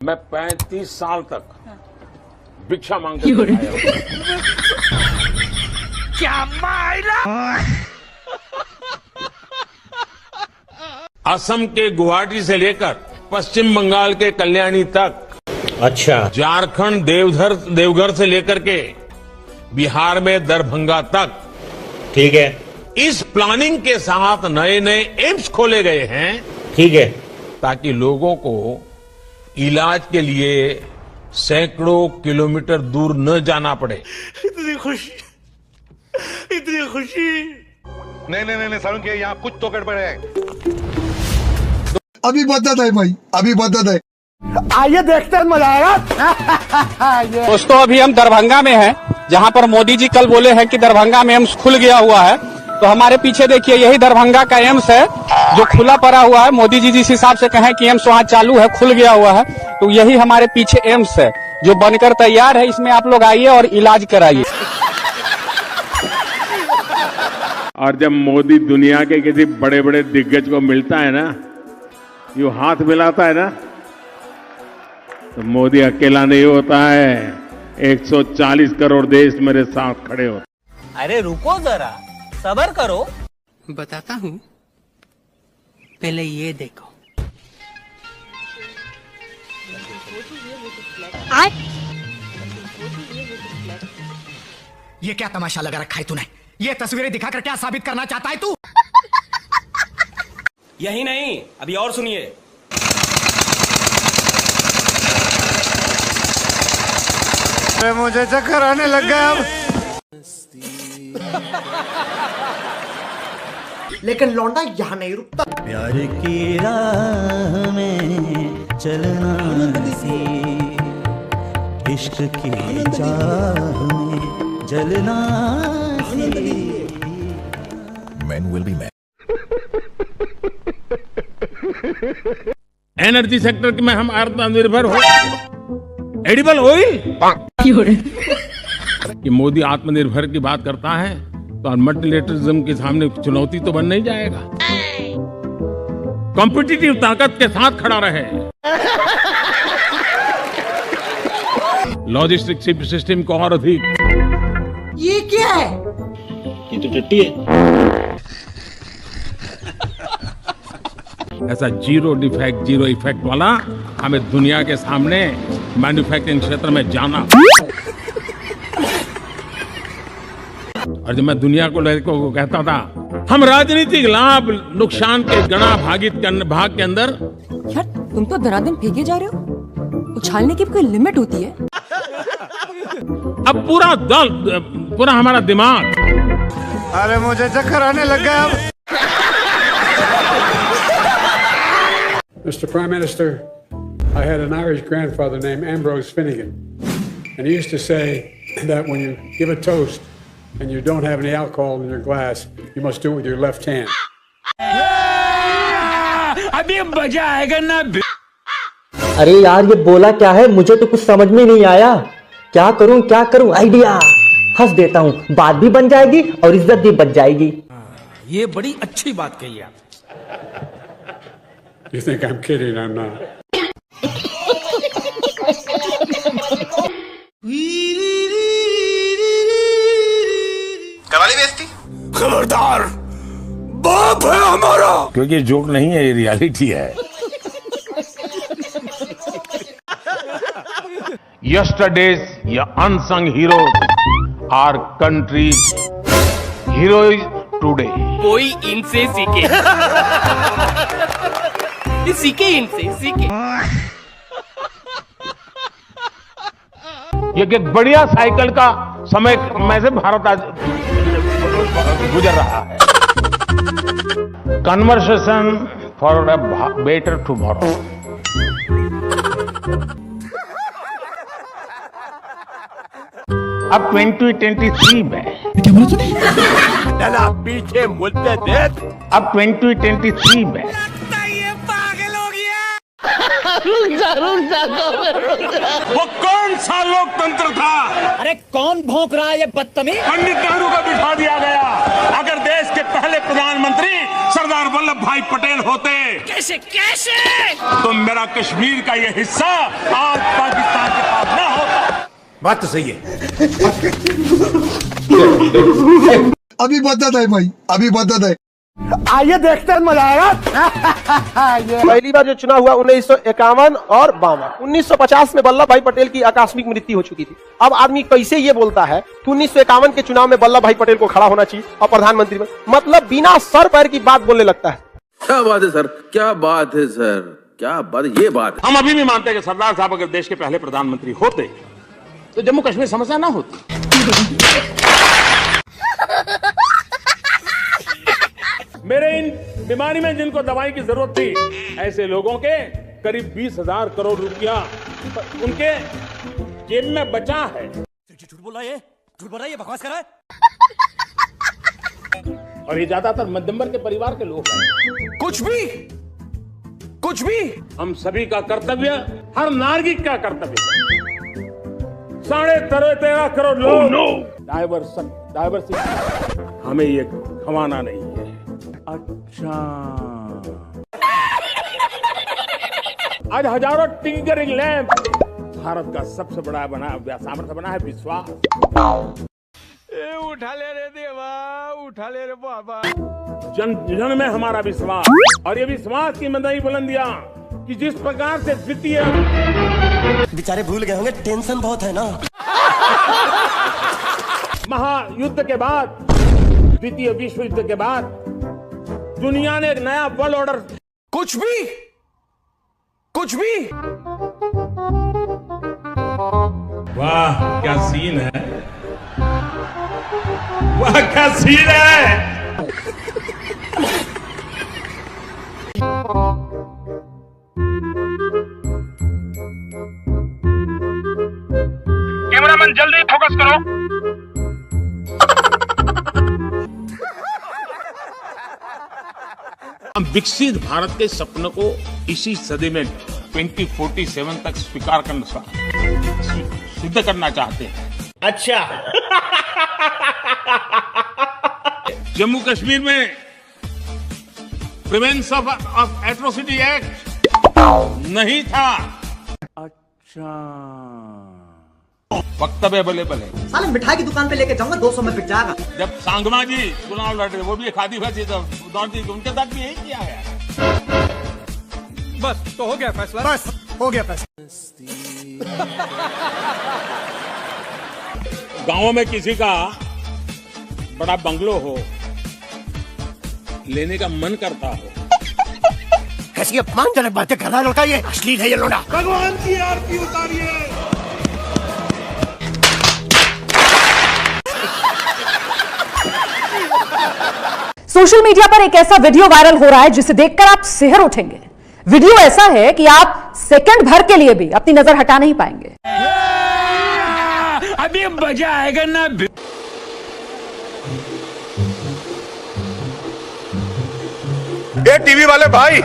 मैं 35 साल तक भिक्षा मांगते आया हूं। क्या मायरा? असम के गुवाहाटी से लेकर पश्चिम बंगाल के कल्याणी तक, अच्छा, झारखंड देवघर से लेकर के बिहार में दरभंगा तक, ठीक है, इस प्लानिंग के साथ नए नए एम्स खोले गए हैं, ठीक है, ताकि लोगों को इलाज के लिए सैकड़ों किलोमीटर दूर न जाना पड़े। इतनी खुशी, इतनी खुशी। नहीं सारुण के यहाँ कुछ तो गड़बड़ है। अभी बदत है भाई, अभी बदत है। आइए देखते हैं, मजा आएगा। दोस्तों, अभी हम दरभंगा में हैं, जहां पर मोदी जी कल बोले हैं कि दरभंगा में एम्स खुल गया हुआ है। तो हमारे पीछे देखिए, यही दरभंगा का एम्स है जो खुला पड़ा हुआ है। मोदी जी जिस हिसाब से कहें कि एम्स वहां चालू है, खुल गया हुआ है, तो यही हमारे पीछे एम्स है जो बनकर तैयार है। इसमें आप लोग आइए और इलाज कराइए। और जब मोदी दुनिया के किसी बड़े बड़े दिग्गज को मिलता है ना, यूं हाथ मिलाता है ना, तो मोदी अकेला नहीं होता है, 140 करोड़ देश मेरे साथ खड़े होते। अरे रुको जरा, सब्र करो। बताता हूँ, पहले ये देखो। ये क्या तमाशा लगा रखा है तूने? ये तस्वीरें दिखाकर क्या साबित करना चाहता है तू? यही नहीं, अभी और सुनिए। मुझे चक्कर आने लग गया अब। लेकिन लौंडा यहाँ नहीं रुकता। प्यार की राह में चलना सी, इश्क की चाह में जलना सी। Men will be men. Energy sector में हम आत्मनिर्भर हो, एडिबल ऑयल। कि मोदी आत्मनिर्भर की बात करता है तो मल्टीलेटरिज्म के सामने चुनौती तो बन नहीं जाएगा। कॉम्पिटिटिव ताकत के साथ खड़ा रहे, लॉजिस्टिक सिस्टम को और अधिक। ये क्या है? ये तो टट्टी है। ऐसा जीरो डिफेक्ट जीरो इफेक्ट वाला हमें दुनिया के सामने मैन्युफैक्चरिंग क्षेत्र में जाना। और जब मैं दुनिया को कहता था, हम राजनीतिक लाभ नुकसान के गणा भाग के अंदर। यार, तुम तो धनाधन फेंके जा रहे हो। उछालने की कोई लिमिट होती है। अब पूरा हमारा दिमाग। अरे मुझे चक्कर आने लग गया अब। Mr. Prime Minister, I had an Irish grandfather named Ambrose Finnegan, and he used to say that when you give a toast and you don't have any alcohol in your glass, you must do it with your left hand. अभी मजा आएगा ना। अरे यार, ये बोला क्या है? मुझे तो कुछ समझ में नहीं आया। क्या करूं? आइडिया, हंस देता हूँ, बात भी बन जाएगी और इज्जत भी बच जाएगी। ये बड़ी अच्छी बात कही आप। You think I'm kidding? I'm not. Qawwali बेइज्जती। खबरदार, बाप है हमारा। क्योंकि जोक नहीं है, ये रियलिटी है। Yesterday's unsung heroes are country's heroes today. कोई इनसे सीखे। सीखे इनसे। ये एक बढ़िया साइकिल का समय में से भारत आज गुजर रहा है। Conversation for a better tomorrow. अब 2023 में क्या बोला तूने? चला पीछे मुद्दे दे। अब 2023 में ये पागल हो गया। वो कौन सा लोकतंत्र था? अरे कौन भौंक रहा है ये बदतमीज? पंडित नेहरू को बिठा दिया गया। अगर देश के पहले प्रधानमंत्री सरदार वल्लभ भाई पटेल होते, कैसे कैसे तो मेरा कश्मीर का ये हिस्सा आज पाकिस्तान के पास न होता। बात तो सही है। अभी बदत है भाई, अभी बदत है। आइए देखते हैं, मजा आएगा। पहली बार जो चुनाव हुआ 1951 और 52। 1950 में वल्लभ भाई पटेल की आकस्मिक मृत्यु हो चुकी थी। अब आदमी कैसे ये बोलता है कि 1951 के चुनाव में वल्लभ भाई पटेल को खड़ा होना चाहिए और प्रधानमंत्री में, मतलब बिना सर पैर की बात बोलने लगता है। क्या बात है सर, क्या बात है सर, क्या बात, ये बात है। हम अभी भी मानते हैं कि सरदार साहब अगर देश के पहले प्रधानमंत्री होते तो जम्मू कश्मीर समस्या ना होती। मेरे इन बीमारी में जिनको दवाई की जरूरत थी, ऐसे लोगों के करीब 20,000 करोड़ रुपया उनके जेब में बचा है। झूठ बोल रहा है, झूठ बोल रहा है, बकवास कर रहा है। और ये ज्यादातर मध्यम वर्ग के परिवार के लोग हैं। कुछ भी हम सभी का कर्तव्य, हर नागरिक का कर्तव्य, 13.5 करोड़ लोग डाइवर्सिटी, हमें ये गंवाना नहीं है। अच्छा, आज हजारों टिंकरिंग लैंप, भारत का सबसे बड़ा सामर्थ्य बना है विश्वास। उठा ले रे देवा, उठा ले रे बाबा। जन जन में हमारा विश्वास, और ये विश्वास की मदई बुलंदियां कि जिस प्रकार से द्वितीय, बेचारे भूल गए होंगे, टेंशन बहुत है ना। महायुद्ध के बाद, द्वितीय विश्व युद्ध के बाद दुनिया ने एक नया वर्ल्ड ऑर्डर, कुछ भी वाह क्या सीन है, वाह क्या सीन है। कैमरामैन जल्दी फोकस करो। हम विकसित भारत के सपने को इसी सदी में 2047 तक स्वीकार करना, सिद्ध करना चाहते हैं। अच्छा। जम्मू कश्मीर में प्रिवेंशन ऑफ एट्रोसिटी एक्ट नहीं था। अच्छा, वक्तव्य अवेलेबल है। साले मिठाई की दुकान पे लेके जाऊंगा, 200 में बिक जाएगा। जब सांगमा जी चुनाव लड़ रहे, वो भी खादी भाजी, तो उनके साथ भी यही किया है। बस तो हो गया फैसला, बस हो गया फैसला। गांवों में किसी का बड़ा बंगलो हो, लेने का मन करता हो, कैसी अपमानजनक बातें कर रहा है लड़का, ये अश्लील है ये लोड़ा। भगवान की आरती उतारिए। सोशल मीडिया पर एक ऐसा वीडियो वायरल हो रहा है जिसे देखकर आप सिहर उठेंगे। वीडियो ऐसा है कि आप सेकंड भर के लिए भी अपनी नजर हटा नहीं पाएंगे। अभी मजा आएगा ना। ए टीवी वाले भाई,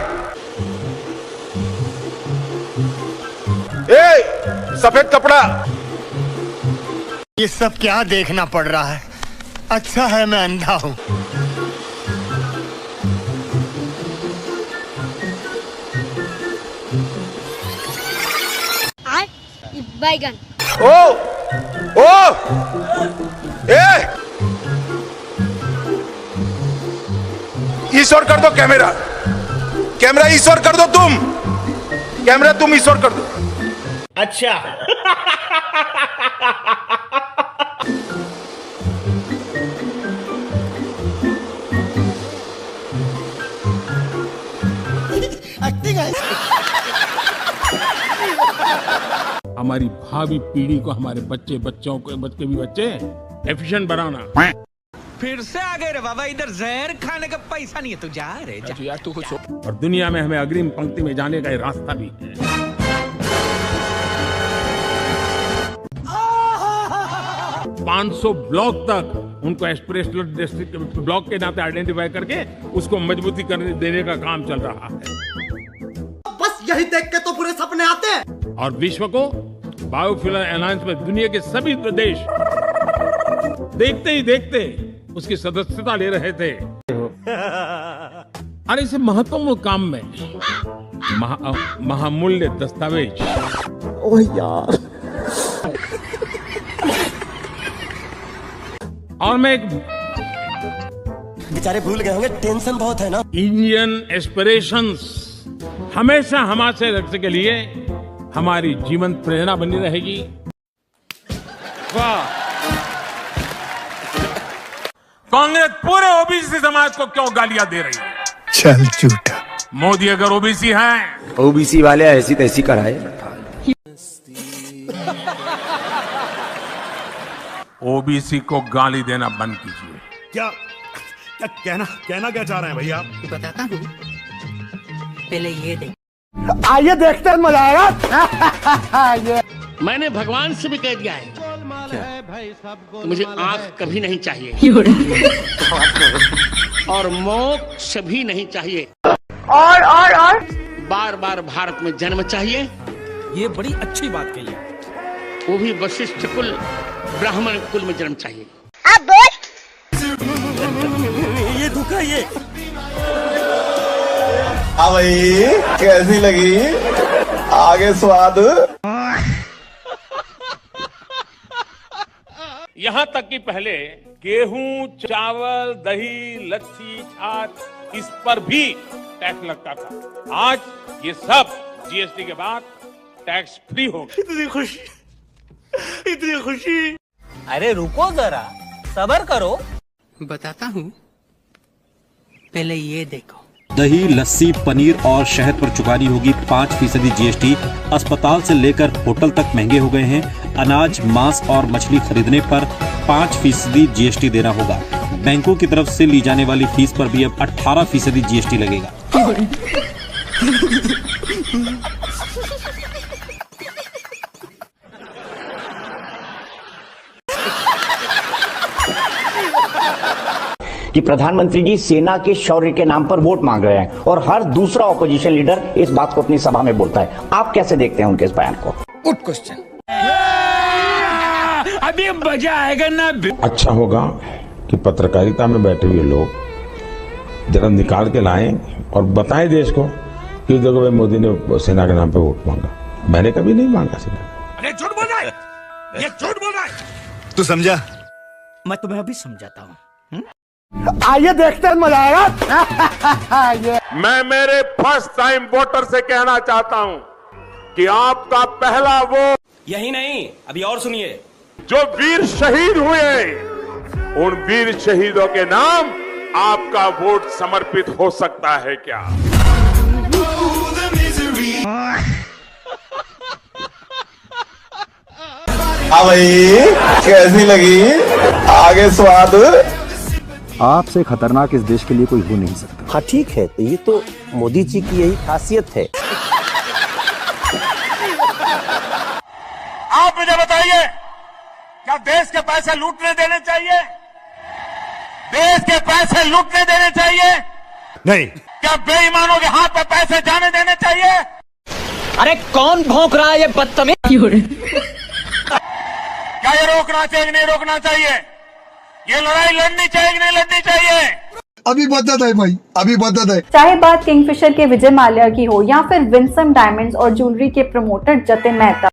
ए सफेद कपड़ा, ये सब क्या देखना पड़ रहा है? अच्छा है मैं अंधा हूं। बैगन। ओ ए ईश्वर कर दो कैमरा, कैमरा ईश्वर कर दो, कैमरा तुम ईश्वर कर दो। अच्छा। हमारी भावी पीढ़ी को, हमारे बच्चों को, बच्चे भी बच्चे एफिशिएंट बनाना। फिर से आ गए रे बाबा, इधर जहर खाने का पैसा नहीं है, तू जा रे जा। यार तू कुछ, और दुनिया में हमें अग्रिम पंक्ति में जाने का रास्ता भी है। 500 ब्लॉक तक उनको एस्पिरेशनल डिस्ट्रिक्ट ब्लॉक के नाते आइडेंटिफाई करके उसको मजबूती करने देने का काम चल रहा है। बस यही देख के तो पूरे सपने आते हैं। और विश्व को बायोफ्यूल अलायंस में दुनिया के सभी देश देखते ही देखते उसकी सदस्यता ले रहे थे। और इस महत्वपूर्ण काम में महामूल्य दस्तावेज। ओह यार। और मैं एक बेचारे भूल गए होंगे, टेंशन बहुत है ना। इंडियन एस्पिरेशंस हमेशा हमारे लक्ष्य के लिए हमारी जीवन प्रेरणा बनी रहेगी। वाह! कांग्रेस पूरे ओबीसी समाज को क्यों गालियां दे रही है? चल झूठा। मोदी अगर ओबीसी हैं, ओबीसी वाले ऐसी तैसी कराए। ओबीसी को गाली देना बंद कीजिए। क्या कहना क्या चाह रहे हैं भैया? बताता हूँ, पहले ये देख। आइए देखते हैं, मजा आएगा। मैंने भगवान से भी कह दिया है कि मुझे आंख कभी नहीं चाहिए और मोक्ष भी नहीं चाहिए और बार बार भारत में जन्म चाहिए। ये बड़ी अच्छी बात कही है। वो भी वशिष्ठ कुल ब्राह्मण कुल में जन्म चाहिए। अब बोल। ये धोखा ये। हाँ भाई, कैसी लगी? आगे स्वाद। यहाँ तक कि पहले गेहूं, चावल, दही, लस्सी, छाछ इस पर भी टैक्स लगता था। आज ये सब जीएसटी के बाद टैक्स फ्री हो गया। इतनी खुशी, इतनी खुशी। अरे रुको जरा, सब्र करो। बताता हूँ, पहले ये देखो। दही, लस्सी, पनीर और शहद पर चुकानी होगी 5% जीएसटी। अस्पताल से लेकर होटल तक महंगे हो गए हैं। अनाज, मांस और मछली खरीदने पर 5% जीएसटी देना होगा। बैंकों की तरफ से ली जाने वाली फीस पर भी अब 18% जीएसटी लगेगा। कि प्रधानमंत्री जी सेना के शौर्य के नाम पर वोट मांग रहे हैं और हर दूसरा ऑपोजिशन लीडर इस बात को अपनी सभा में बोलता है। आप कैसे देखते हैं उनके इस बयान को? Good question. अभी मजा आएगा ना। अच्छा होगा कि पत्रकारिता में बैठे हुए लोग जरा निकाल के लाएं और बताएं देश को कि देखो भाई मोदी ने सेना के नाम पे वोट मांगा। मैंने कभी नहीं मांगा सेना। अरे झूठ बोल रहा है, ये झूठ बोल रहा है। तू समझा? मैं तुम्हें अभी समझाता हूँ। आइए देखते हैं, मजा आएगा। मैं मेरे फर्स्ट टाइम वोटर से कहना चाहता हूं कि आपका पहला वोट, यही नहीं, अभी और सुनिए। जो वीर शहीद हुए, उन वीर शहीदों के नाम आपका वोट समर्पित हो सकता है क्या? हाँ भाई, कैसी लगी? आगे स्वाद। आपसे खतरनाक इस देश के लिए कोई हो नहीं सकता। हाँ ठीक है, तो ये तो मोदी जी की यही खासियत है। आप मुझे बताइए, क्या देश के पैसे लूटने देने चाहिए? देश के पैसे लूटने देने चाहिए? नहीं। क्या बेईमानों के हाथ में पैसे जाने देने चाहिए? अरे कौन भौंक रहा है ये बदतमीज? क्या ये रोकना चाहिए कि नहीं रोकना चाहिए? ये लड़ाई लड़नी चाहिए कि नहीं लड़नी चाहिए? अभी बदत है भाई, अभी बदत है। चाहे बात किंगफिशर के विजय माल्या की हो या फिर विंसम डायमंड्स और ज्वेलरी के प्रमोटर जतिन मेहता,